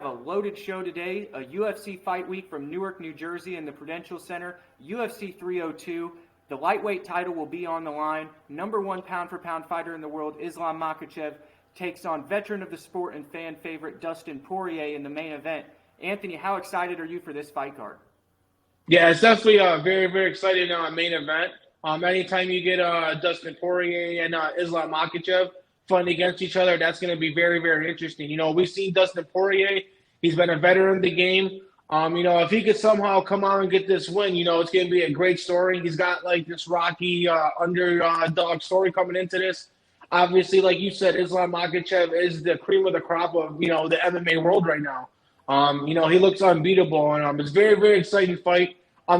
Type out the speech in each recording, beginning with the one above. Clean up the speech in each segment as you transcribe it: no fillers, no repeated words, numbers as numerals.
a loaded show today, a UFC fight week from Newark, New Jersey in the Prudential Center, UFC 302. The lightweight title will be on the line. Number one pound-for-pound fighter in the world, Islam Makhachev, takes on veteran of the sport and fan favorite Dustin Poirier in the main event. Anthony, how excited are you for this fight card? Yeah, it's definitely a very, very exciting main event. Anytime you get Dustin Poirier and Islam Makhachev fighting against each other, that's going to be very, very interesting. We've seen Dustin Poirier. He's been a veteran of the game. If he could somehow come out and get this win, it's going to be a great story. He's got like this rocky underdog story coming into this. Obviously, like you said, Islam Makhachev is the cream of the crop of, the MMA world right now. He looks unbeatable, and it's a very, very exciting fight.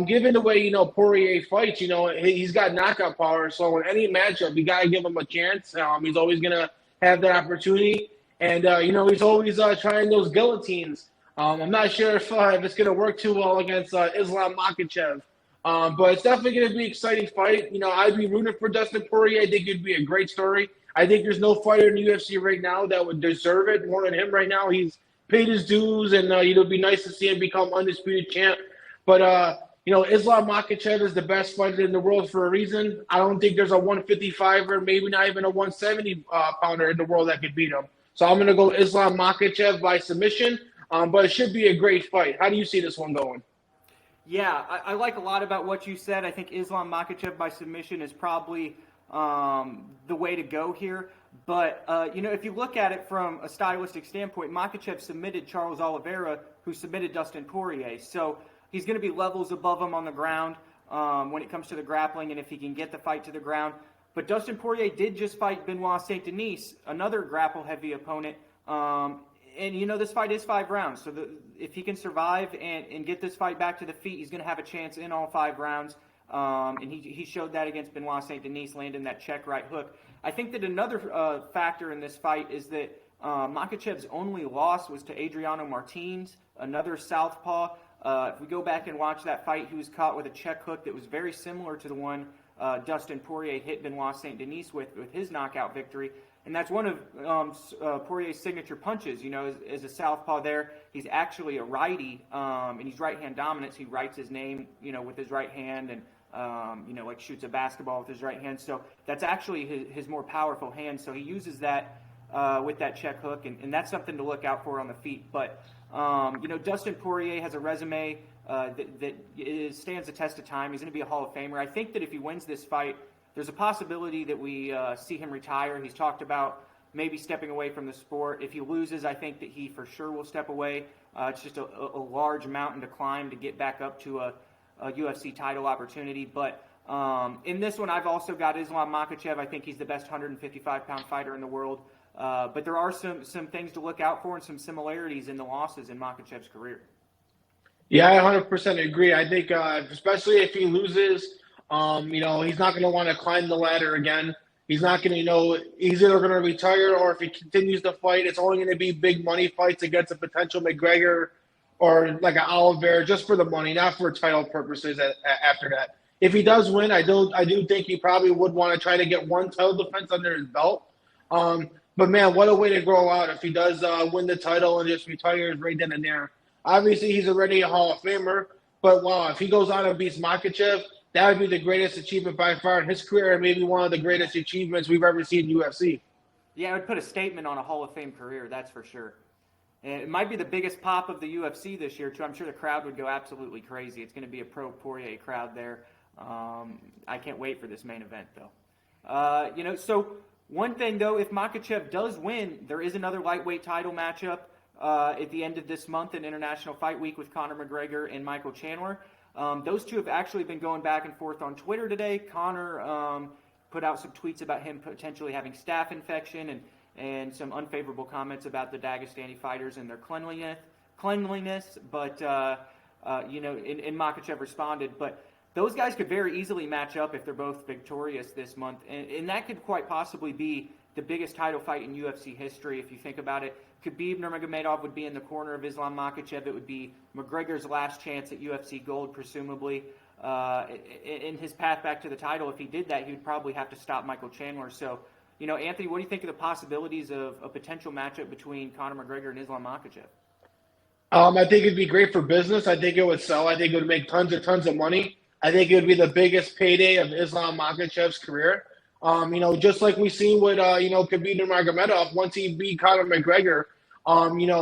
Given the way, Poirier fights, he's got knockout power. So in any matchup, you got to give him a chance. He's always going to have that opportunity. And, he's always trying those guillotines. I'm not sure if it's going to work too well against Islam Makhachev. But it's definitely going to be an exciting fight. I'd be rooting for Dustin Poirier. I think it'd be a great story. I think there's no fighter in the UFC right now that would deserve it more than him right now. He's paid his dues, and it'll be nice to see him become undisputed champ. But, Islam Makhachev is the best fighter in the world for a reason. I don't think there's a 155er, maybe not even a 170-pounder in the world that could beat him. So I'm going to go Islam Makhachev by submission, but it should be a great fight. How do you see this one going? Yeah, I like a lot about what you said. I think Islam Makhachev by submission is probably the way to go here. But, if you look at it from a stylistic standpoint, Makhachev submitted Charles Oliveira, who submitted Dustin Poirier. So he's going to be levels above him on the ground when it comes to the grappling and if he can get the fight to the ground. But Dustin Poirier did just fight Benoit Saint-Denis, another grapple-heavy opponent. This fight is 5 rounds. So if he can survive and get this fight back to the feet, he's going to have a chance in all 5 rounds. And he showed that against Benoit Saint-Denis, landing that check right hook. I think that another factor in this fight is that Makhachev's only loss was to Adriano Martins, another southpaw. If we go back and watch that fight, he was caught with a check hook that was very similar to the one Dustin Poirier hit Benoit Saint-Denis with his knockout victory. And that's one of Poirier's signature punches, as a southpaw there. He's actually a righty, and he's right-hand dominant, so he writes his name, with his right hand and, like shoots a basketball with his right hand. So that's actually his more powerful hand. So he uses that with that check hook, and that's something to look out for on the feet. But, Dustin Poirier has a resume that stands the test of time. He's going to be a Hall of Famer. I think that if he wins this fight, there's a possibility that we see him retire. He's talked about maybe stepping away from the sport. If he loses, I think that he for sure will step away. It's just a large mountain to climb to get back up to a UFC title opportunity. But in this one, I've also got Islam Makhachev. I think he's the best 155-pound fighter in the world. But there are some things to look out for and some similarities in the losses in Makhachev's career. Yeah, I 100% agree. I think especially if he loses, he's not going to want to climb the ladder again. He's not going to, he's either going to retire or if he continues to fight, it's only going to be big money fights against a potential McGregor or like an Oliveira just for the money, not for title purposes after that. If he does win, I do think he probably would want to try to get one title defense under his belt. But, man, what a way to grow out if he does win the title and just retires right then and there. Obviously, he's already a Hall of Famer, but, wow, if he goes on and beats Makhachev, that would be the greatest achievement by far in his career and maybe one of the greatest achievements we've ever seen in UFC. Yeah, it would put a statement on a Hall of Fame career, that's for sure. And it might be the biggest pop of the UFC this year, too. I'm sure the crowd would go absolutely crazy. It's going to be a pro-Poirier crowd there. I can't wait for this main event, though. So one thing, though, if Makhachev does win, there is another lightweight title matchup at the end of this month in International Fight Week with Conor McGregor and Michael Chandler. Those two have actually been going back and forth on Twitter today. Conor put out some tweets about him potentially having staph infection and some unfavorable comments about the Dagestani fighters and their cleanliness. But, and Makhachev responded. But those guys could very easily match up if they're both victorious this month. And that could quite possibly be the biggest title fight in UFC history if you think about it. Khabib Nurmagomedov would be in the corner of Islam Makhachev. It would be McGregor's last chance at UFC gold, presumably. In his path back to the title, if he did that, he would probably have to stop Michael Chandler. So, Anthony, what do you think of the possibilities of a potential matchup between Conor McGregor and Islam Makhachev? I think it'd be great for business. I think it would sell. I think it would make tons of money. I think it would be the biggest payday of Islam Makhachev's career. Just like we've seen with Khabib Nurmagomedov, once he beat Conor McGregor,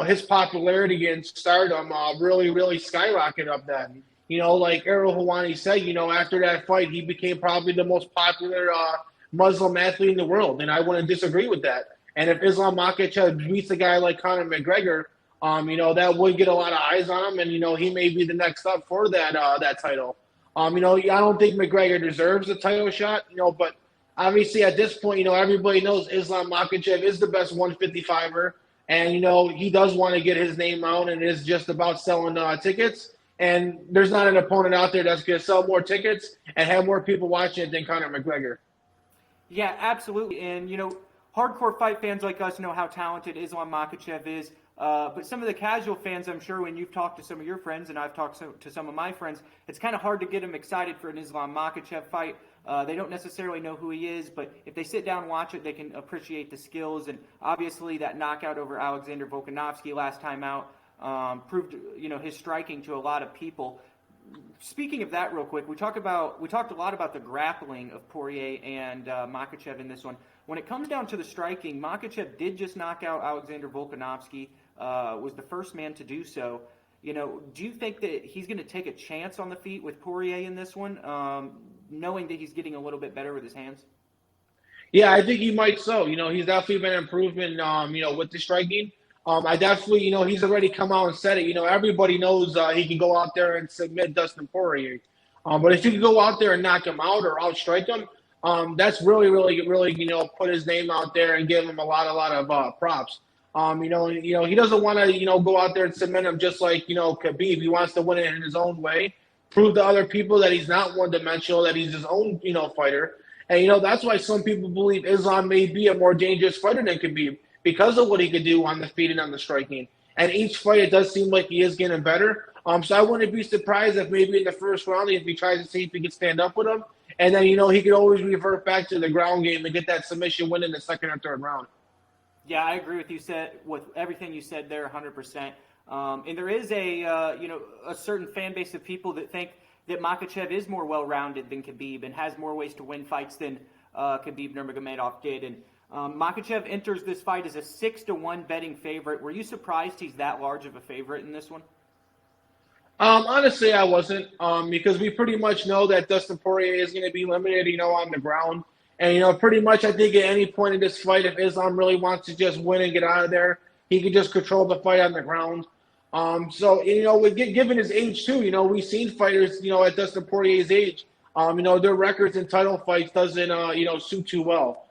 his popularity and stardom really skyrocketed up then. Like Errol Hawani said, after that fight, he became probably the most popular Muslim athlete in the world, and I wouldn't disagree with that. And if Islam Makhachev beats a guy like Conor McGregor, that would get a lot of eyes on him, and he may be the next up for that title. I don't think McGregor deserves a title shot, but obviously at this point, everybody knows Islam Makhachev is the best 155er, and he does want to get his name out, and it's just about selling tickets. And there's not an opponent out there that's going to sell more tickets and have more people watching it than Conor McGregor. Yeah, absolutely. And, hardcore fight fans like us know how talented Islam Makhachev is. But some of the casual fans, I'm sure when you've talked to some of your friends and I've talked to some of my friends, it's kind of hard to get them excited for an Islam Makhachev fight. They don't necessarily know who he is, but if they sit down and watch it, they can appreciate the skills. And obviously that knockout over Alexander Volkanovski last time out proved, his striking to a lot of people. Speaking of that real quick, we talked a lot about the grappling of Poirier and Makhachev in this one. When it comes down to the striking, Makhachev did just knock out Alexander Volkanovski, was the first man to do so. Do you think that he's going to take a chance on the feet with Poirier in this one, knowing that he's getting a little bit better with his hands? Yeah, I think he might so. He's definitely been improving, with the striking. I definitely, he's already come out and said it. Everybody knows he can go out there and submit Dustin Poirier. But if he can go out there and knock him out or outstrike him, that's really, put his name out there and give him a lot of props. He doesn't want to, go out there and submit him just like, Khabib. He wants to win it in his own way, prove to other people that he's not one-dimensional, that he's his own, fighter. And, that's why some people believe Islam may be a more dangerous fighter than Khabib, because of what he could do on the feet and on the striking. And each fight, it does seem like he is getting better. So I wouldn't be surprised if maybe in the first round, if he tries to see if he can stand up with him. And then, he could always revert back to the ground game and get that submission win in the second or third round. Yeah, I agree with everything you said there 100%. And there is a certain fan base of people that think that Makhachev is more well-rounded than Khabib and has more ways to win fights than Khabib Nurmagomedov did. And Makhachev enters this fight as a 6-1 betting favorite. Were you surprised he's that large of a favorite in this one? Honestly, I wasn't, because we pretty much know that Dustin Poirier is going to be limited, on the ground. And, pretty much I think at any point in this fight, if Islam really wants to just win and get out of there, he can just control the fight on the ground. Given his age too, we've seen fighters, at Dustin Poirier's age, their records in title fights doesn't, suit too well.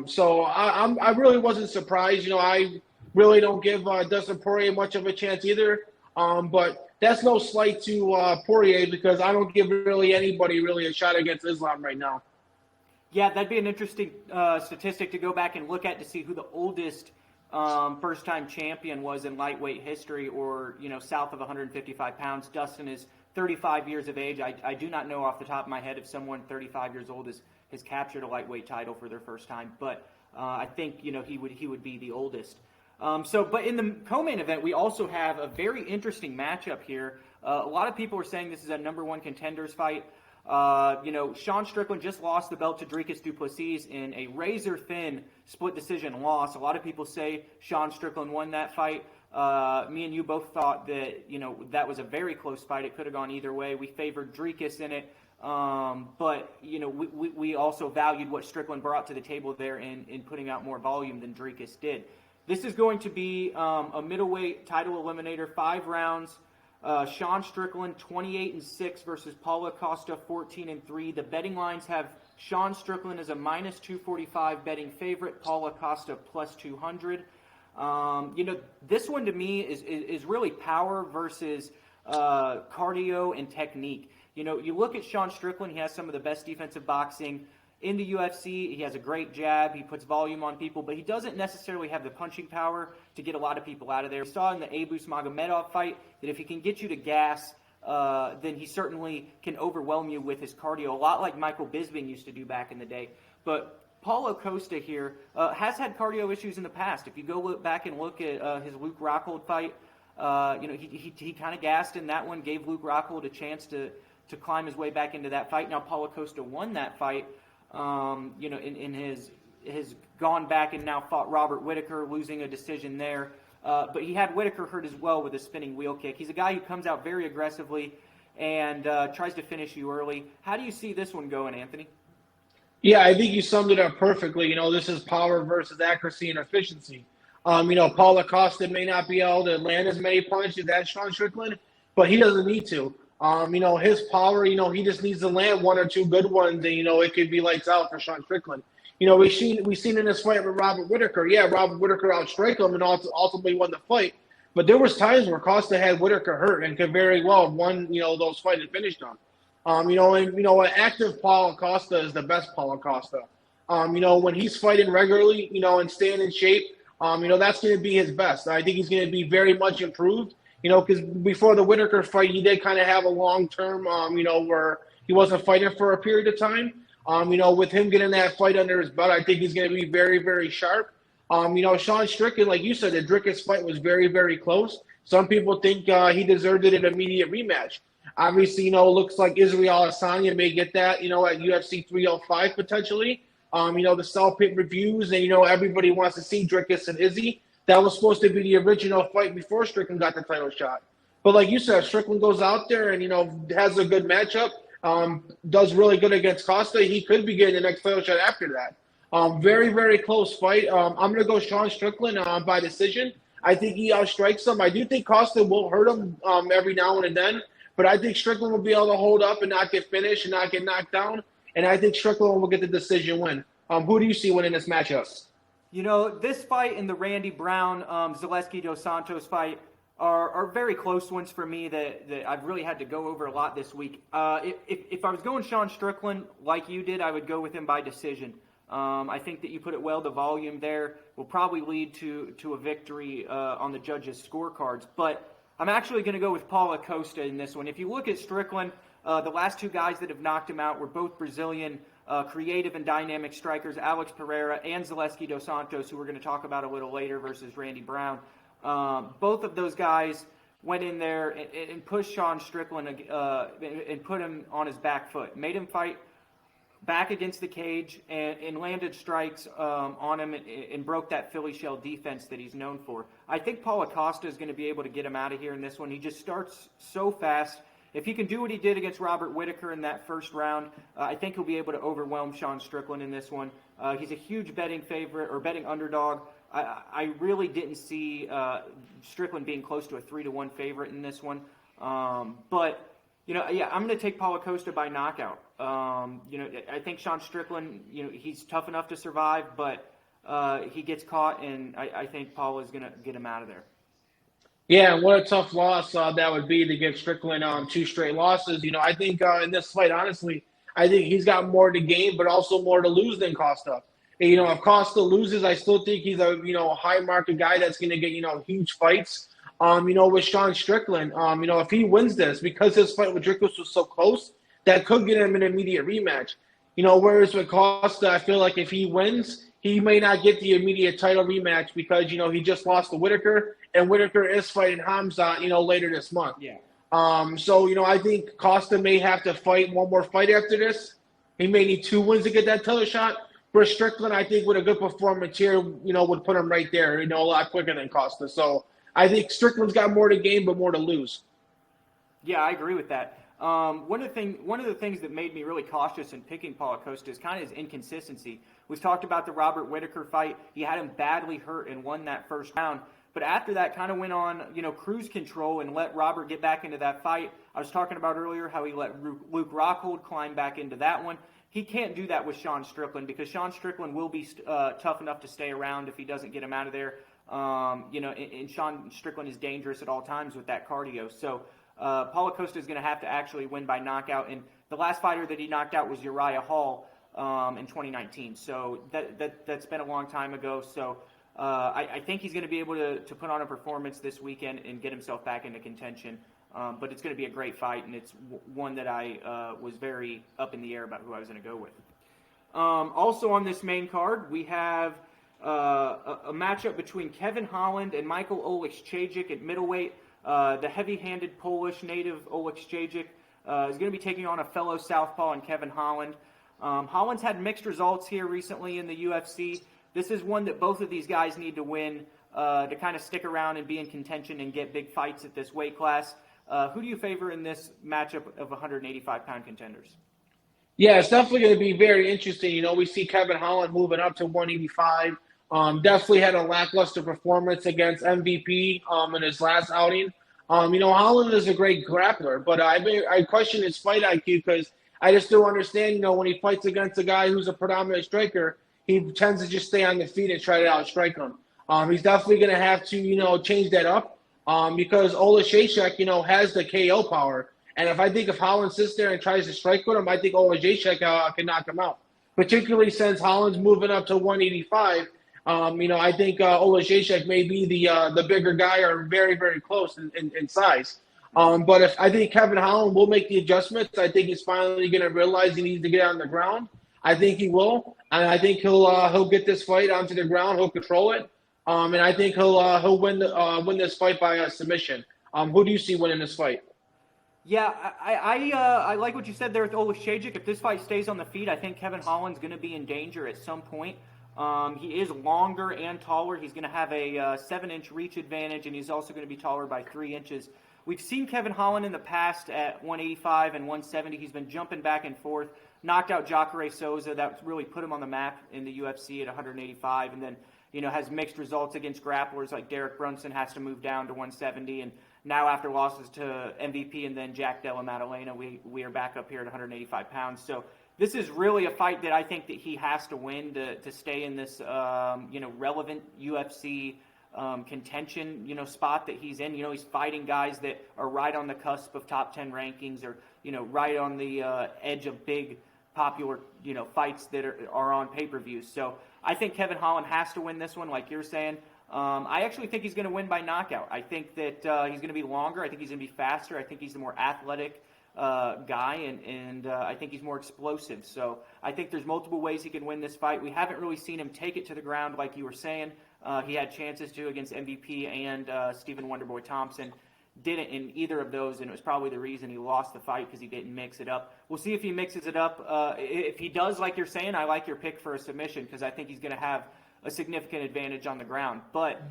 So I really wasn't surprised. I really don't give Dustin Poirier much of a chance either. But that's no slight to Poirier, because I don't give really anybody really a shot against Islam right now. Yeah, that'd be an interesting statistic to go back and look at to see who the oldest first-time champion was in lightweight history, or south of 155 pounds. Dustin is 35 years of age. I do not know off the top of my head if someone 35 years old has captured a lightweight title for their first time, but I think he would be the oldest. But in the co-main event, we also have a very interesting matchup here. A lot of people are saying this is a number one contenders fight. Sean Strickland just lost the belt to Dricus du Plessis in a razor-thin split decision loss. A lot of people say Sean Strickland won that fight. Me and you both thought that, that was a very close fight. It could have gone either way. We favored Dricus in it. But we also valued what Strickland brought to the table there in putting out more volume than Dricus did. This is going to be a middleweight title eliminator, 5 rounds. Sean Strickland 28-6 versus Paulo Costa 14-3. The betting lines have Sean Strickland as a -245 betting favorite, Paulo Costa plus 200. This one to me is really power versus cardio and technique. You look at Sean Strickland, he has some of the best defensive boxing in the UFC. He has a great jab. He puts volume on people, but he doesn't necessarily have the punching power to get a lot of people out of there. We saw in the Abus Magomedov fight that if he can get you to gas, then he certainly can overwhelm you with his cardio, a lot like Michael Bisping used to do back in the day. But Paulo Costa here has had cardio issues in the past. If you go back and look at his Luke Rockhold fight, He kind of gassed in that one, gave Luke Rockhold a chance to climb his way back into that fight. Now Paulo Costa won that fight, in his gone back and now fought Robert Whittaker, losing a decision there. But he had Whittaker hurt as well with a spinning wheel kick. He's a guy who comes out very aggressively and tries to finish you early. How do you see this one going, Anthony? Yeah, I think you summed it up perfectly. This is power versus accuracy and efficiency. Paulo Costa may not be able to land as many punches as Sean Strickland, but he doesn't need to. His power, he just needs to land one or two good ones, and, it could be lights out for Sean Strickland. We've seen in this fight with Robert Whittaker, Robert Whittaker outstrike him and ultimately won the fight. But there was times where Costa had Whittaker hurt and could very well have won, those fights and finished them. An active Paulo Costa is the best Paulo Costa. When he's fighting regularly, and staying in shape, that's going to be his best. I think he's going to be very much improved, because before the Whittaker fight, he did kind of have a long-term, where he wasn't fighting for a period of time. With him getting that fight under his belt, I think he's going to be very, very sharp. Sean Strickland, like you said, the Drickus fight was very, very close. Some people think he deserved an immediate rematch. Obviously, it looks like Israel Adesanya may get that, at UFC 305 potentially. The Cell Pit reviews, and, everybody wants to see Drickus and Izzy. That was supposed to be the original fight before Strickland got the title shot. But like you said, Strickland goes out there and, has a good matchup, does really good against Costa. He could be getting the next title shot after that. Very, very close fight. I'm going to go Sean Strickland by decision. I think he outstrikes him. I do think Costa will hurt him every now and then. But I think Strickland will be able to hold up and not get finished and not get knocked down. And I think Strickland will get the decision win. Who do you see winning this matchup? This fight and the Randy Brown, Zaleski Dos Santos fight are very close ones for me that I've really had to go over a lot this week. If I was going Sean Strickland like you did, I would go with him by decision. I think that you put it well, the volume there will probably lead to a victory on the judges' scorecards. But I'm actually going to go with Paulo Costa in this one. If you look at Strickland, the last two guys that have knocked him out were both Brazilian creative and dynamic strikers, Alex Pereira and Zaleski Dos Santos, who we're going to talk about a little later, versus Randy Brown. Both of those guys went in there and pushed Sean Strickland and put him on his back foot, made him fight back against the cage and landed strikes on him and broke that Philly shell defense that he's known for. I think Paulo Costa is going to be able to get him out of here in this one. He just starts so fast. If he can do what he did against Robert Whittaker in that first round, I think he'll be able to overwhelm Sean Strickland in this one. He's a huge betting favorite or betting underdog. I really didn't see Strickland being close to a 3-1 favorite in this one. But I'm going to take Paulo Costa by knockout. I think Sean Strickland, he's tough enough to survive, but he gets caught, and I think Paulo is going to get him out of there. Yeah, what a tough loss that would be to give Strickland 2 straight losses. I think in this fight, honestly, I think he's got more to gain, but also more to lose than Costa. And, if Costa loses, I still think he's a high market guy that's going to get huge fights. With Sean Strickland, if he wins this, because his fight with Drickus was so close, that could get him an immediate rematch. Whereas with Costa, I feel like if he wins, he may not get the immediate title rematch because, he just lost to Whittaker, and Whittaker is fighting Hamza, later this month. Yeah. I think Costa may have to fight one more fight after this. He may need 2 wins to get that title shot. For Strickland, I think with a good performance here, would put him right there, a lot quicker than Costa. So I think Strickland's got more to gain but more to lose. Yeah, I agree with that. One of the things that made me really cautious in picking Paulo Costa is kind of his inconsistency. We've talked about the Robert Whittaker fight. He had him badly hurt and won that first round. But after that, kind of went on, cruise control and let Robert get back into that fight. I was talking about earlier how he let Luke Rockhold climb back into that one. He can't do that with Sean Strickland because Sean Strickland will be tough enough to stay around if he doesn't get him out of there. And Sean Strickland is dangerous at all times with that cardio. So Paulo Costa is going to have to actually win by knockout. And the last fighter that he knocked out was Uriah Hall in 2019. So that's been a long time ago. So I think he's going to be able to put on a performance this weekend and get himself back into contention. But it's going to be a great fight, and it's one that I was very up in the air about who I was going to go with. Also on this main card, we have a matchup between Kevin Holland and Michael Oleksiejczyk at middleweight. The heavy-handed Polish native Oleksiejczyk is going to be taking on a fellow southpaw in Kevin Holland. Holland's had mixed results here recently in the UFC. This is one that both of these guys need to win to kind of stick around and be in contention and get big fights at this weight class. Who do you favor in this matchup of 185-pound contenders? Yeah, it's definitely going to be very interesting. We see Kevin Holland moving up to 185. Definitely had a lackluster performance against MVP in his last outing. Holland is a great grappler, but I question his fight IQ because I just don't understand, when he fights against a guy who's a predominant striker, he tends to just stay on the feet and try to outstrike him. He's definitely going to have to, change that up because Oleksiejczyk, has the KO power. And if Holland sits there and tries to strike with him, I think Oleksiejczyk can knock him out, particularly since Holland's moving up to 185. I think Oleksiejczyk may be the bigger guy or very, very close in size. But I think Kevin Holland will make the adjustments. I think he's finally going to realize he needs to get on the ground. I think he will, and I think he'll get this fight onto the ground. He'll control it, and I think he'll win this fight by submission. Who do you see winning this fight? Yeah, I like what you said there with Oleksiejczyk. If this fight stays on the feet, I think Kevin Holland's going to be in danger at some point. He is longer and taller. He's going to have a 7-inch reach advantage, and he's also going to be taller by 3 inches. We've seen Kevin Holland in the past at 185 and 170. He's been jumping back and forth. Knocked out Jacare Souza. That really put him on the map in the UFC at 185. And then, has mixed results against grapplers like Derek Brunson has to move down to 170. And now after losses to MVP and then Jack Della Maddalena, we are back up here at 185 pounds. So this is really a fight that I think that he has to win to stay in this, relevant UFC contention, spot that he's in. He's fighting guys that are right on the cusp of top 10 rankings or, right on the edge of big popular, fights that are on pay-per-views. So I think Kevin Holland has to win this one, like you're saying. I actually think he's going to win by knockout. I think that he's going to be longer. I think he's going to be faster. I think he's the more athletic guy, and I think he's more explosive. So I think there's multiple ways he can win this fight. We haven't really seen him take it to the ground like you were saying. He had chances to against MVP and Stephen Wonderboy Thompson. Didn't in either of those, and it was probably the reason he lost the fight because he didn't mix it up. We'll see if he mixes it up. If he does, like you're saying, I like your pick for a submission because I think he's going to have a significant advantage on the ground. But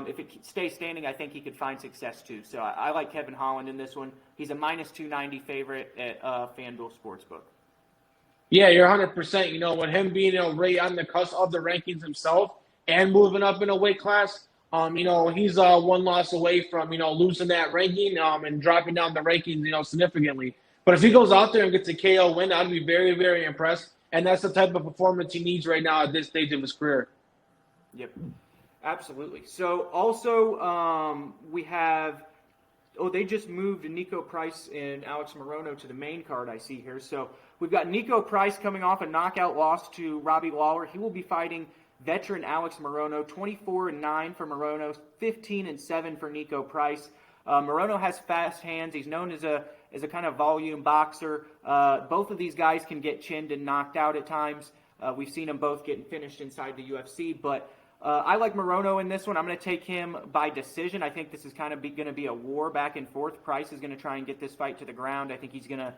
if it stays standing, I think he could find success too. So I like Kevin Holland in this one. He's a minus 290 favorite at FanDuel Sportsbook. Yeah, you're 100%. With him being right on the cusp of the rankings himself and moving up in a weight class, he's one loss away from, losing that ranking and dropping down the rankings, significantly. But if he goes out there and gets a KO win, I'd be very, very impressed. And that's the type of performance he needs right now at this stage of his career. Yep, absolutely. So also we have, they just moved Nico Price and Alex Morono to the main card I see here. So we've got Nico Price coming off a knockout loss to Robbie Lawler. He will be fighting veteran Alex Morono, 24-9 for Morono, 15-7 for Nico Price. Morono has fast hands. He's known as a kind of volume boxer. Both of these guys can get chinned and knocked out at times. We've seen them both getting finished inside the UFC, but I like Morono in this one. I'm going to take him by decision. I think this is kind of going to be a war back and forth. Price is going to try and get this fight to the ground. I think he's going to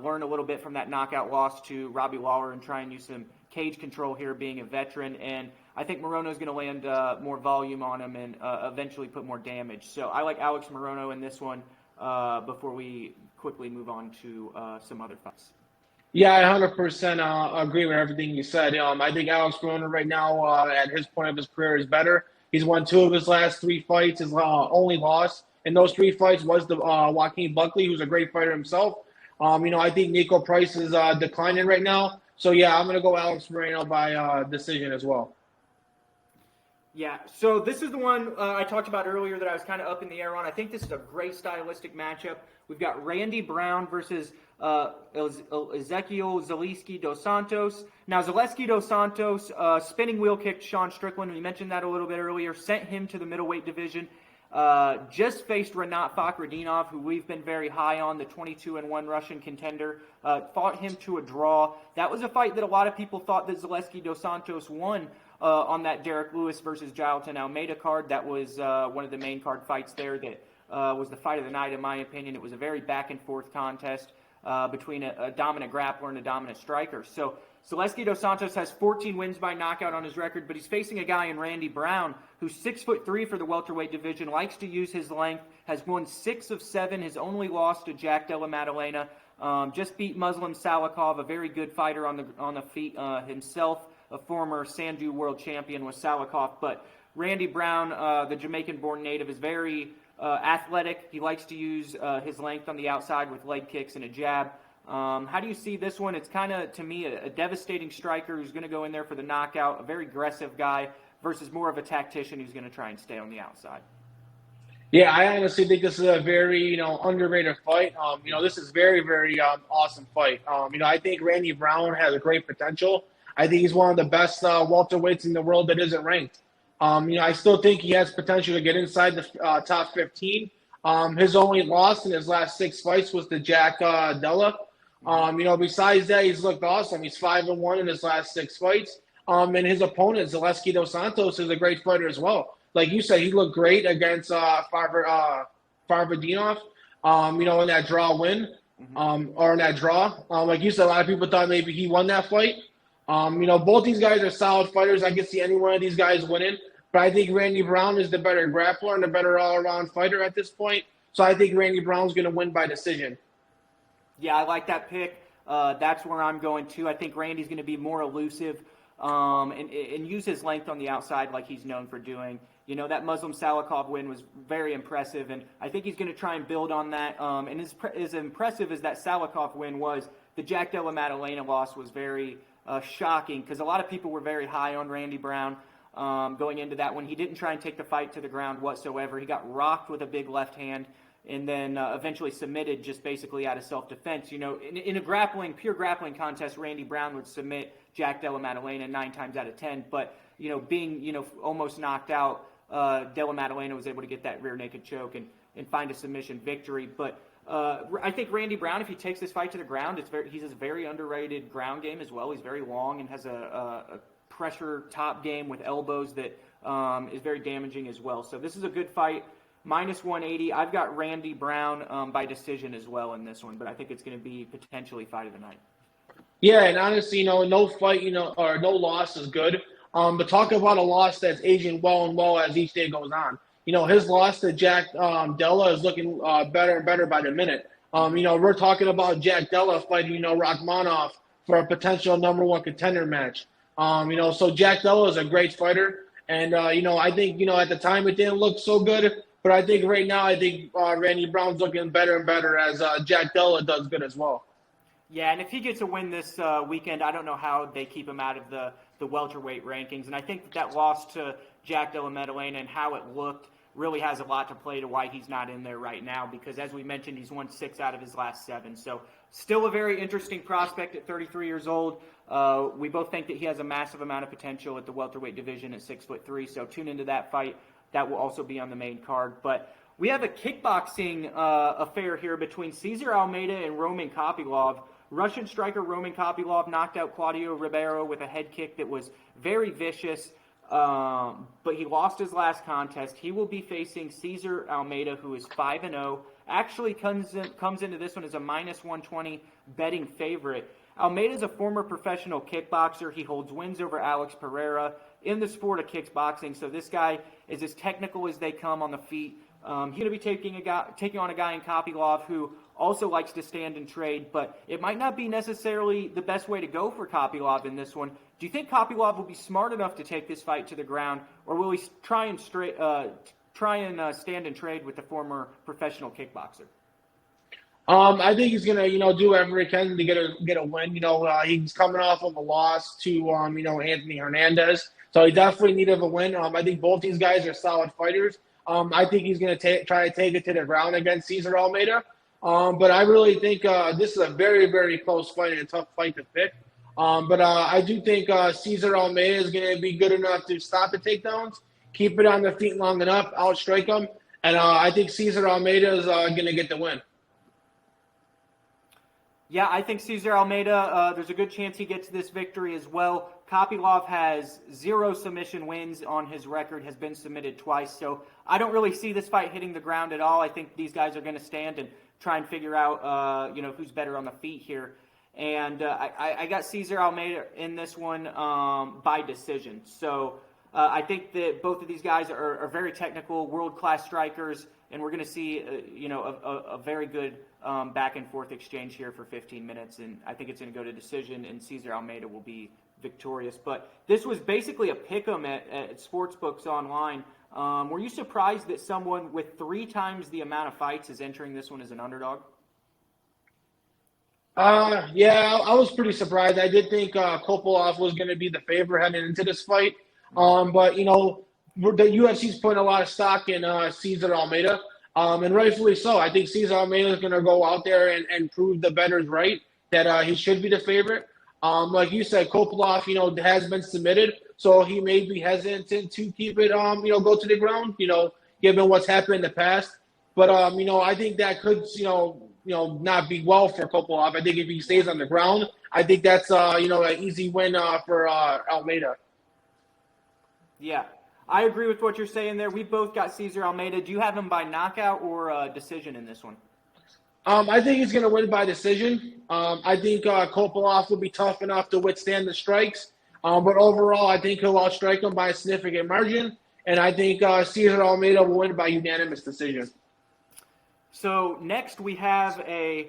learn a little bit from that knockout loss to Robbie Lawler and try and use some cage control here, being a veteran. And I think Morono is going to land more volume on him and eventually put more damage. So I like Alex Morono in this one before we quickly move on to some other fights. Yeah, I 100% agree with everything you said. I think Alex Morono right now, at his point of his career, is better. He's won 2 of his last 3 fights. His only loss in those 3 fights was the Joaquin Buckley, who's a great fighter himself. I think Nico Price is declining right now. So, yeah, I'm going to go Alex Morono by decision as well. Yeah, so this is the one I talked about earlier that I was kind of up in the air on. I think this is a great stylistic matchup. We've got Randy Brown versus Ezekiel Zaleski dos Santos. Now, Zaleski dos Santos spinning wheel kicked Sean Strickland. We mentioned that a little bit earlier. Sent him to the middleweight division. Just faced Renat Fakhretdinov, who we've been very high on, the 22-1 Russian contender. Fought him to a draw. That was a fight that a lot of people thought that Zaleski dos Santos won on that Derek Lewis versus Jailton Almeida card. That was one of the main card fights there that was the fight of the night, in my opinion. It was a very back-and-forth contest between a dominant grappler and a dominant striker. So Zaleski dos Santos has 14 wins by knockout on his record, but he's facing a guy in Randy Brown who's 6'3" for the welterweight division, likes to use his length, has won 6 of 7, his only loss to Jack Della Maddalena. Just beat Muslim Salikov, a very good fighter on the feet himself, a former Sandu world champion with Salikov. But Randy Brown, the Jamaican-born native, is very athletic. He likes to use his length on the outside with leg kicks and a jab. How do you see this one? It's kind of, to me, a devastating striker who's going to go in there for the knockout, a very aggressive guy versus more of a tactician who's going to try and stay on the outside. Yeah, I honestly think this is a very, underrated fight. This is very, very awesome fight. I think Randy Brown has a great potential. I think he's one of the best welterweights in the world that isn't ranked. I still think he has potential to get inside the top 15. His only loss in his last 6 fights was to Jack Della. Besides that, he's looked awesome. He's 5-1 in his last 6 fights. And his opponent, Zaleski dos Santos, is a great fighter as well. Like you said, he looked great against Farvardinov, in that draw win, or in that draw. Like you said, a lot of people thought maybe he won that fight. Both these guys are solid fighters. I can see any one of these guys winning. But I think Randy Brown is the better grappler and the better all-around fighter at this point. So I think Randy Brown's going to win by decision. Yeah, I like that pick. That's where I'm going to. I think Randy's going to be more elusive and use his length on the outside like he's known for doing. That Muslim Salikov win was very impressive, and I think he's going to try and build on that. And as impressive as that Salikov win was, the Jack Della Maddalena loss was very shocking because a lot of people were very high on Randy Brown going into that one. He didn't try and take the fight to the ground whatsoever. He got rocked with a big left hand and then eventually submitted just basically out of self-defense. In a pure grappling contest, Randy Brown would submit Jack Della Maddalena 9 times out of 10. But, being, almost knocked out, Della Maddalena was able to get that rear naked choke and find a submission victory. But I think Randy Brown, if he takes this fight to the ground, he has a very underrated ground game as well. He's very long and has a pressure top game with elbows that is very damaging as well. So this is a good fight. -180. I've got Randy Brown by decision as well in this one, but I think it's going to be potentially fight of the night. Yeah, and honestly, no fight, or no loss is good. But talk about a loss that's aging well and well as each day goes on. His loss to Jack Della is looking better and better by the minute. We're talking about Jack Della fighting, Rachmanov for a potential #1 contender match. So Jack Della is a great fighter. And, I think, at the time it didn't look so good. But I think right now, Randy Brown's looking better and better as Jack Della does good as well. Yeah, and if he gets a win this weekend, I don't know how they keep him out of the welterweight rankings. And I think that loss to Jack Della Maddalena and how it looked really has a lot to play to why he's not in there right now. Because as we mentioned, he's won 6 out of his last 7. So still a very interesting prospect at 33 years old. We both think that he has a massive amount of potential at the welterweight division at 6'3". So tune into that fight. That will also be on the main card. But we have a kickboxing affair here between Cesar Almeida and Roman Kopylov. Russian striker Roman Kopylov knocked out Claudio Ribeiro with a head kick that was very vicious, but he lost his last contest. He will be facing Cesar Almeida, who is 5-0. Actually comes into this one as a -120 betting favorite. Almeida is a former professional kickboxer. He holds wins over Alex Pereira in the sport of kickboxing. So this guy is as technical as they come on the feet. He's going to be taking on a guy in Kopylov who also likes to stand and trade, but it might not be necessarily the best way to go for Kopylov in this one. Do you think Kopylov will be smart enough to take this fight to the ground, or will he try and stand and trade with the former professional kickboxer? I think he's gonna, do whatever he can to get a win. He's coming off of a loss to, Anthony Hernandez, so he definitely needed a win. I think both these guys are solid fighters. I think he's gonna try to take it to the ground against Cesar Almeida. But I really think this is a very, very close fight and a tough fight to pick. But I do think Cesar Almeida is going to be good enough to stop the takedowns, keep it on their feet long enough, outstrike them. And I think Cesar Almeida is going to get the win. Yeah, I think Cesar Almeida, there's a good chance he gets this victory as well. Kopylov has 0 submission wins on his record, has been submitted twice. So I don't really see this fight hitting the ground at all. I think these guys are going to stand and try and figure out, who's better on the feet here. And I got Cesar Almeida in this one by decision. So I think that both of these guys are very technical, world-class strikers, and we're going to see, a very good back and forth exchange here for 15 minutes. And I think it's going to go to decision, and Cesar Almeida will be victorious. But this was basically a pick'em at sportsbooks online. Were you surprised that someone with 3 times the amount of fights is entering this one as an underdog? Yeah, I was pretty surprised. I did think Kopylov was going to be the favorite heading into this fight. But, the UFC's putting a lot of stock in Cesar Almeida, and rightfully so. I think Cesar Almeida is going to go out there and prove the bettors right that he should be the favorite. Like you said, Kopylov, has been submitted, so he may be hesitant to keep it, go to the ground, given what's happened in the past. But, I think that could, not be well for Kopylov. I think if he stays on the ground, I think that's, an easy win for Almeida. Yeah, I agree with what you're saying there. We both got Cesar Almeida. Do you have him by knockout or decision in this one? I think he's going to win by decision. I think Kopylov will be tough enough to withstand the strikes. But overall, I think he'll outstrike him by a significant margin. And I think Cesar Almeida will win by unanimous decision. So next we have a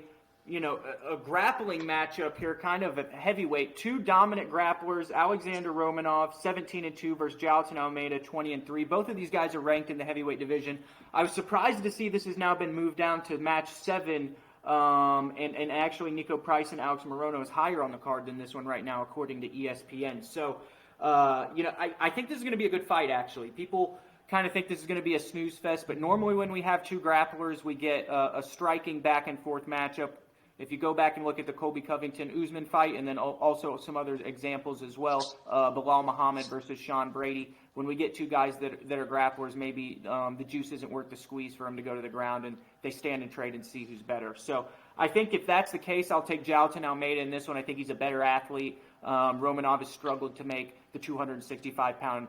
grappling matchup here, kind of a heavyweight. 2 dominant grapplers, Alexander Romanov, 17-2 versus Jailton Almeida, 20-3. Both of these guys are ranked in the heavyweight division. I was surprised to see this has now been moved down to match 7, and actually Nico Price and Alex Morono is higher on the card than this one right now, according to ESPN. So, I think this is going to be a good fight, actually. People kind of think this is going to be a snooze fest, but normally when we have 2 grapplers, we get a striking back and forth matchup. If you go back and look at the Colby Covington-Usman fight, and then also some other examples as well, Bilal Muhammad versus Sean Brady, when we get 2 guys that are grapplers, maybe the juice isn't worth the squeeze for them to go to the ground, and they stand and trade and see who's better. So I think if that's the case, I'll take Jailton Almeida in this one. I think he's a better athlete. Romanov has struggled to make the 265-pound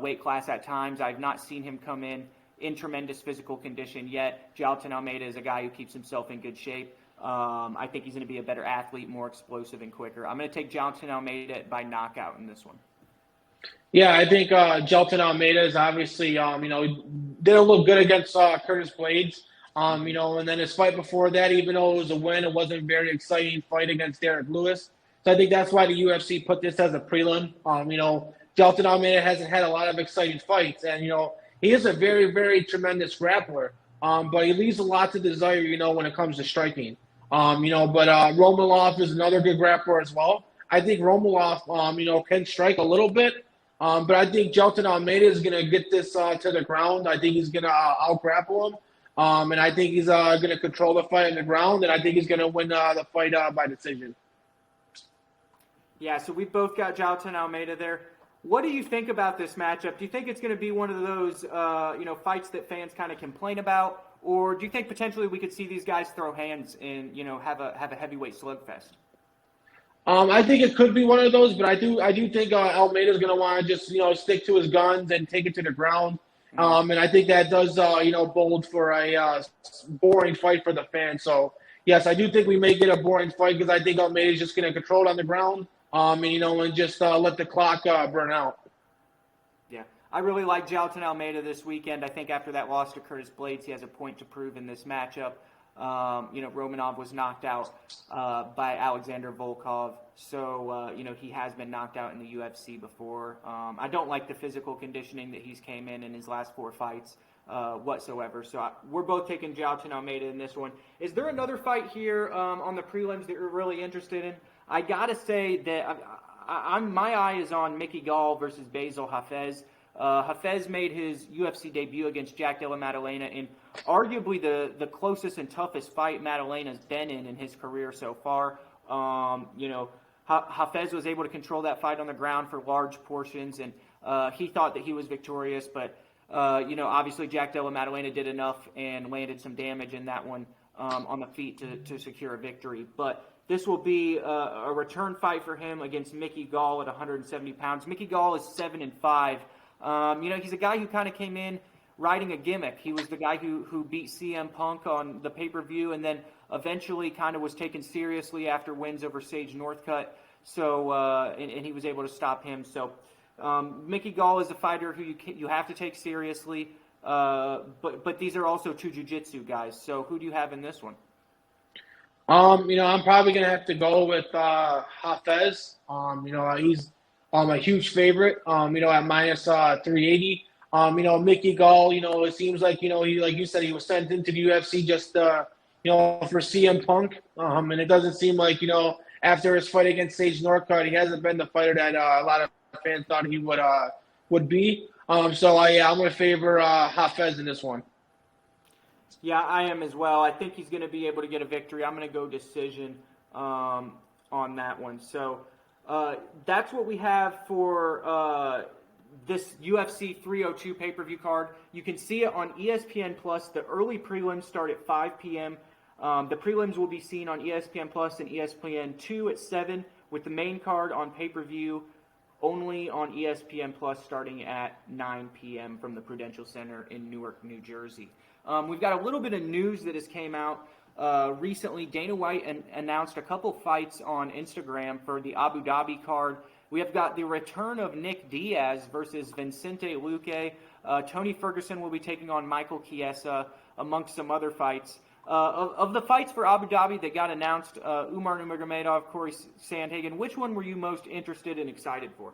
weight class at times. I've not seen him come in tremendous physical condition yet. Jailton Almeida is a guy who keeps himself in good shape. I think he's going to be a better athlete, more explosive and quicker. I'm going to take Jailton Almeida by knockout in this one. Yeah, I think Jailton Almeida is obviously, didn't look good against Curtis Blades. And then his fight before that, even though it was a win, it wasn't a very exciting fight against Derek Lewis. So I think that's why the UFC put this as a prelim. Jailton Almeida hasn't had a lot of exciting fights, and he is a very, very tremendous grappler. But he leaves a lot to desire, when it comes to striking. But Romanov is another good grappler as well. I think Romanov, can strike a little bit. But I think Jailton Almeida is going to get this to the ground. I think he's going to out-grapple him. And I think he's going to control the fight on the ground, and I think he's going to win the fight by decision. Yeah, so we both got Jailton Almeida there. What do you think about this matchup? Do you think it's going to be one of those, fights that fans kind of complain about? Or do you think potentially we could see these guys throw hands and, have a heavyweight slugfest? I think it could be one of those, but I do think Almeida's going to want to just, stick to his guns and take it to the ground. And I think that does, bode for a boring fight for the fans. So, yes, I do think we may get a boring fight because I think Almeida's just going to control it on the ground. And just let the clock burn out. Yeah, I really like Jailton Almeida this weekend. I think after that loss to Curtis Blades, he has a point to prove in this matchup. Romanov was knocked out by Alexander Volkov, so he has been knocked out in the UFC before. I don't like the physical conditioning that he's came in his last 4 fights whatsoever. So we're both taking Jailton Almeida in this one. Is there another fight here on the prelims that you're really interested in? I gotta say that my eye is on Mickey Gall versus Basil Hafez. Hafez made his UFC debut against Jack Della Maddalena in arguably the closest and toughest fight Maddalena's been in his career so far. Hafez was able to control that fight on the ground for large portions, and he thought that he was victorious, but obviously Jack Della Maddalena did enough and landed some damage in that one on the feet to secure a victory. But this will be a return fight for him against Mickey Gall at 170 pounds. Mickey Gall is 7-5. He's a guy who kind of came in riding a gimmick. He was the guy who beat CM Punk on the pay-per-view, and then eventually kind of was taken seriously after wins over Sage Northcutt. So and he was able to stop him. So Mickey Gall is a fighter who you have to take seriously. But these are also two jiu-jitsu guys. So who do you have in this one? I'm probably gonna have to go with Hafez. He's a huge favorite. At minus 380. Mickey Gall. It seems like he, like you said, he was sent into the UFC just for CM Punk. And it doesn't seem like after his fight against Sage Northcutt, he hasn't been the fighter that a lot of fans thought he would be. I'm going to favor Hafez in this one. Yeah, I am as well. I think he's going to be able to get a victory. I'm going to go decision on that one. So that's what we have for this UFC 302 pay-per-view card. You can see it on ESPN Plus. The early prelims start at 5 p.m. The prelims will be seen on ESPN Plus and ESPN2 at 7, with the main card on pay-per-view only on ESPN Plus starting at 9 p.m. from the Prudential Center in Newark, New Jersey. We've got a little bit of news that has came out recently. Dana White announced a couple fights on Instagram for the Abu Dhabi card. We have got the return of Nick Diaz versus Vicente Luque. Tony Ferguson will be taking on Michael Chiesa, amongst some other fights. Of the fights for Abu Dhabi that got announced, Umar Nurmagomedov, Corey Sandhagen, which one were you most interested and excited for?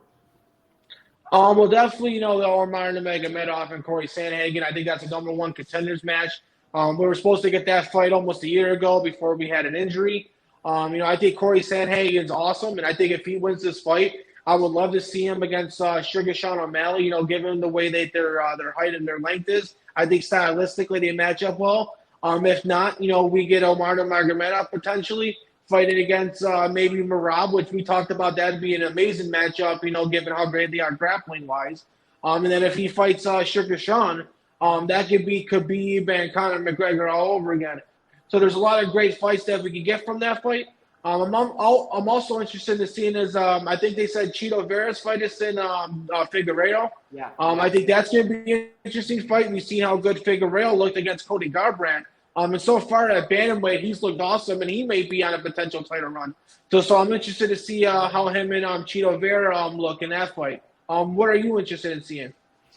Well, definitely, the Umar Nurmagomedov and Corey Sandhagen. I think that's a number one contenders match. We were supposed to get that fight almost a year ago before we had an injury. I think Corey Sandhagen's awesome, and I think if he wins this fight, I would love to see him against Sugar Sean O'Malley. Given the way that their height and their length is, I think stylistically they match up well. If not, we get Umar Nurmagomedov potentially fighting against maybe Merab, which we talked about. That'd be an amazing matchup, given how great they are grappling-wise. And then if he fights Sugar Sean, that could be Khabib and Conor McGregor all over again. So there's a lot of great fights that we could get from that fight. I'm also interested in seeing I think they said Chito Vera's fight is in Figueiredo. Yeah. I think that's going to be an interesting fight. We've seen how good Figueiredo looked against Cody Garbrandt. And so far at bantamweight, he's looked awesome, and he may be on a potential title run. So I'm interested to see how him and Chito Vera look in that fight. What are you interested in seeing?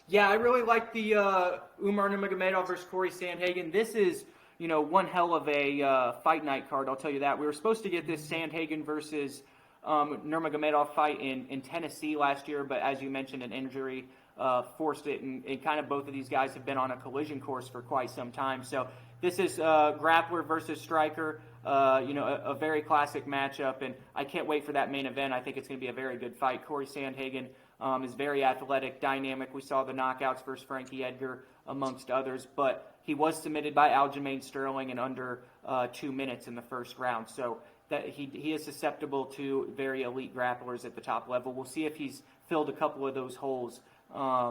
Yeah, I really like the Umar Nurmagomedov versus Corey Sandhagen. This is, one hell of a fight night card, I'll tell you that. We were supposed to get this Sandhagen versus Nurmagomedov fight in Tennessee last year, but as you mentioned, an injury forced it, and kind of both of these guys have been on a collision course for quite some time. So this is grappler versus striker, a very classic matchup, and I can't wait for that main event. I think it's going to be a very good fight. Corey Sandhagen is very athletic, dynamic. We saw the knockouts versus Frankie Edgar, amongst others, but he was submitted by Aljamain Sterling in under 2 minutes in the first round. So that he is susceptible to very elite grapplers at the top level. We'll see if he's filled a couple of those holes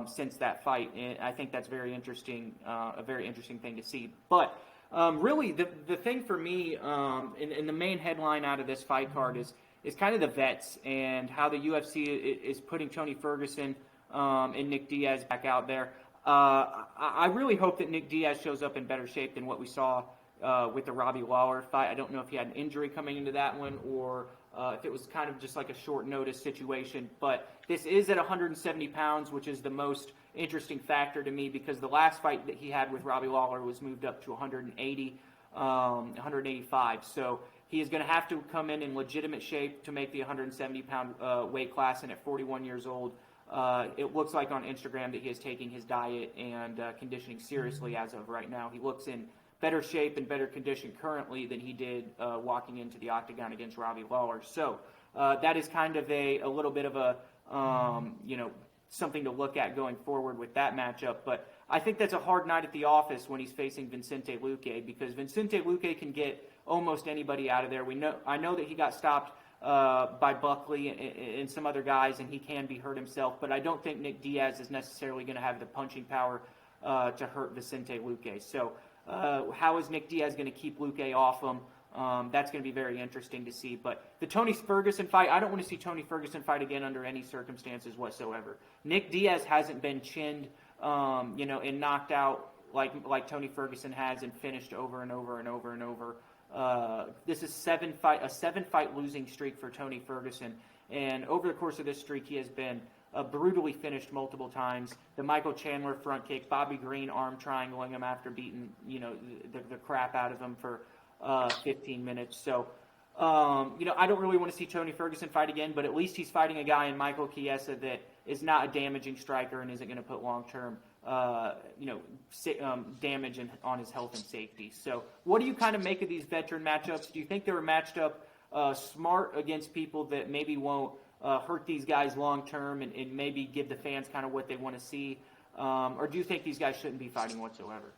since that fight, and I think that's very interesting, a very interesting thing to see. But really, the thing for me, in the main headline out of this fight card is kind of the vets and how the UFC is putting Tony Ferguson and Nick Diaz back out there. I really hope that Nick Diaz shows up in better shape than what we saw with the Robbie Lawler fight. I don't know if he had an injury coming into that one or if it was kind of just like a short notice situation. But this is at 170 pounds, which is the most interesting factor to me because the last fight that he had with Robbie Lawler was moved up to 185. So he is going to have to come in legitimate shape to make the 170-pound weight class, and at 41 years old, it looks like on Instagram that he is taking his diet and conditioning seriously as of right now. He looks in better shape and better condition currently than he did walking into the octagon against Robbie Lawler. So that is kind of a little bit of a, something to look at going forward with that matchup. But I think that's a hard night at the office when he's facing Vicente Luque because Vicente Luque can get almost anybody out of there. I know that he got stopped by Buckley and some other guys, and he can be hurt himself. But I don't think Nick Diaz is necessarily going to have the punching power to hurt Vicente Luque. So how is Nick Diaz going to keep Luque off him? That's going to be very interesting to see. But the Tony Ferguson fight, I don't want to see Tony Ferguson fight again under any circumstances whatsoever. Nick Diaz hasn't been chinned, and knocked out like Tony Ferguson has and finished over and over and over and over. This is a seven-fight losing streak for Tony Ferguson. And over the course of this streak, he has been brutally finished multiple times. The Michael Chandler front kick, Bobby Green arm triangling him after beating the crap out of him for 15 minutes. So, I don't really want to see Tony Ferguson fight again, but at least he's fighting a guy in Michael Chiesa that is not a damaging striker and isn't going to put long-term damage on his health and safety. So what do you kind of make of these veteran matchups? Do you think they were matched up smart against people that maybe won't hurt these guys long-term and maybe give the fans kind of what they want to see? Or do you think these guys shouldn't be fighting whatsoever?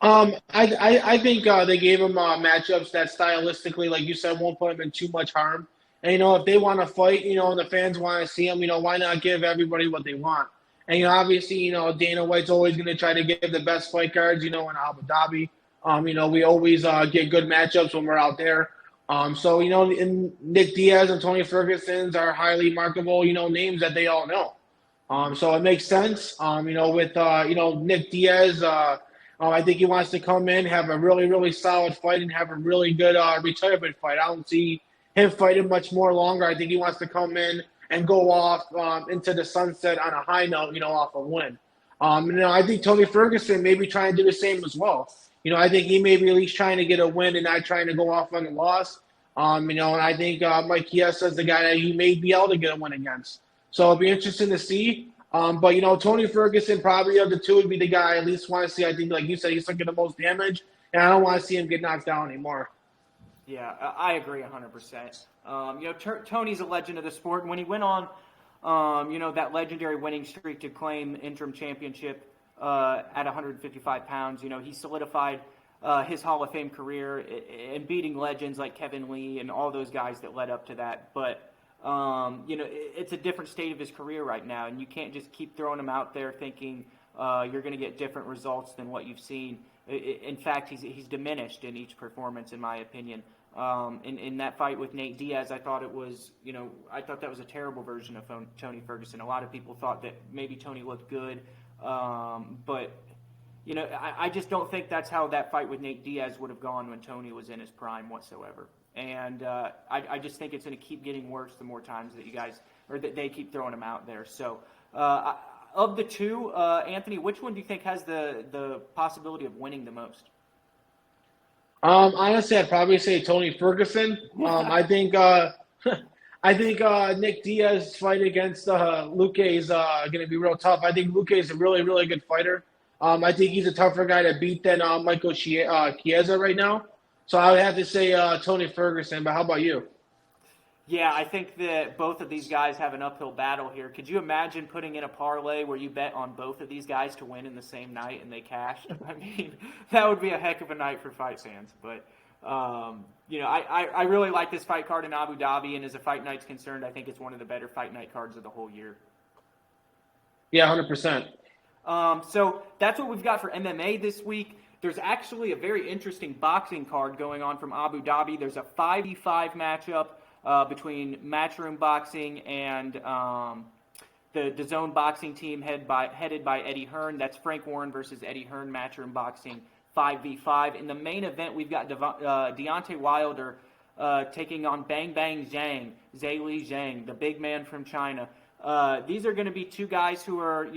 I think they gave them matchups that stylistically, like you said, won't put them in too much harm. And, if they want to fight, and the fans want to see them, why not give everybody what they want? And, obviously, Dana White's always going to try to give the best fight cards, in Abu Dhabi. We always get good matchups when we're out there. So, in Nick Diaz and Tony Ferguson's are highly marketable, names that they all know. So it makes sense. With Nick Diaz, I think he wants to come in, have a really, really solid fight, and have a really good retirement fight. I don't see him fighting much more longer. I think he wants to come in and go off into the sunset on a high note, off a win. I think Tony Ferguson may be trying to do the same as well. I think he may be at least trying to get a win and not trying to go off on a loss. And I think Mike Chiesa is the guy that he may be able to get a win against. So it'll be interesting to see. But, Tony Ferguson probably of the two would be the guy I at least want to see. I think, like you said, he's looking the most damage, and I don't want to see him get knocked down anymore. Yeah, I agree 100%. Tony's a legend of the sport. And when he went on, that legendary winning streak to claim interim championship at 155 pounds, he solidified his Hall of Fame career and beating legends like Kevin Lee and all those guys that led up to that. But, it's a different state of his career right now, and you can't just keep throwing him out there thinking you're going to get different results than what you've seen. In fact, he's diminished in each performance, in my opinion. In that fight with Nate Diaz, I thought that was a terrible version of Tony Ferguson. A lot of people thought that maybe Tony looked good, but I just don't think that's how that fight with Nate Diaz would have gone when Tony was in his prime whatsoever. And I just think it's going to keep getting worse the more times that they keep throwing him out there. So, of the two, Anthony, which one do you think has the possibility of winning the most? Honestly, I'd probably say Tony Ferguson. I think Nick Diaz's fight against Luque is going to be real tough. I think Luque is a really, really good fighter. I think he's a tougher guy to beat than Michael Chiesa right now. So I would have to say Tony Ferguson. But how about you? Yeah, I think that both of these guys have an uphill battle here. Could you imagine putting in a parlay where you bet on both of these guys to win in the same night and they cashed? I mean, that would be a heck of a night for fight fans. But, I really like this fight card in Abu Dhabi, and as a fight night's concerned, I think it's one of the better fight night cards of the whole year. Yeah, 100%. So that's what we've got for MMA this week. There's actually a very interesting boxing card going on from Abu Dhabi. There's a 5v5 matchup between Matchroom Boxing and the DAZN boxing team headed by Eddie Hearn. That's Frank Warren versus Eddie Hearn, Matchroom Boxing 5v5. In the main event, we've got Deontay Wilder taking on Bang Bang Zhang, Zhili Zhang, the big man from China. These are going to be two guys who are,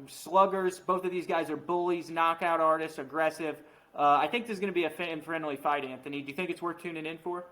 sluggers. Both of these guys are bullies, knockout artists, aggressive. I think this is going to be a fan-friendly fight, Anthony. Do you think it's worth tuning in for?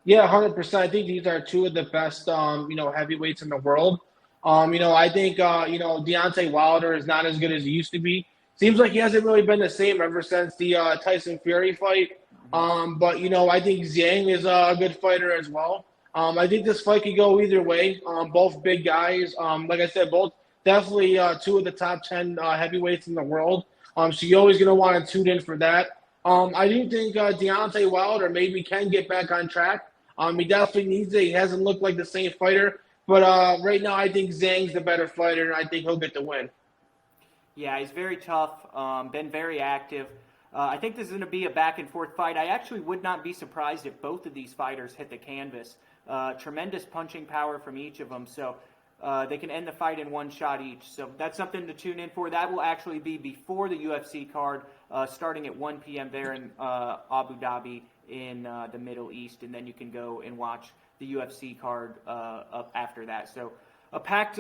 Yeah, 100%. I think these are two of the best, heavyweights in the world. I think, Deontay Wilder is not as good as he used to be. Seems like he hasn't really been the same ever since the Tyson Fury fight. But I think Zhang is a good fighter as well. I think this fight could go either way. Both big guys. Like I said, both definitely two of the top 10 heavyweights in the world. So you're always going to want to tune in for that. I do think Deontay Wilder maybe can get back on track. He definitely needs it. He hasn't looked like the same fighter. But right now I think Zhang's the better fighter, and I think he'll get the win. Yeah, he's very tough, been very active. I think this is going to be a back-and-forth fight. I actually would not be surprised if both of these fighters hit the canvas. Tremendous punching power from each of them, so they can end the fight in one shot each. So that's something to tune in for. That will actually be before the UFC card, starting at 1 p.m. there in Abu Dhabi in the Middle East, and then you can go and watch the UFC card up after that. So a packed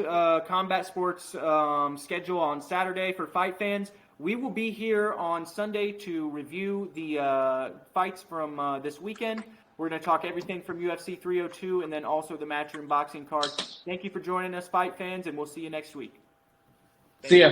combat sports schedule on Saturday for fight fans. We will be here on Sunday to review the fights from this weekend. We're going to talk everything from UFC 302 and then also the Matchroom boxing card. Thank you for joining us, fight fans, and we'll see you next week. See ya.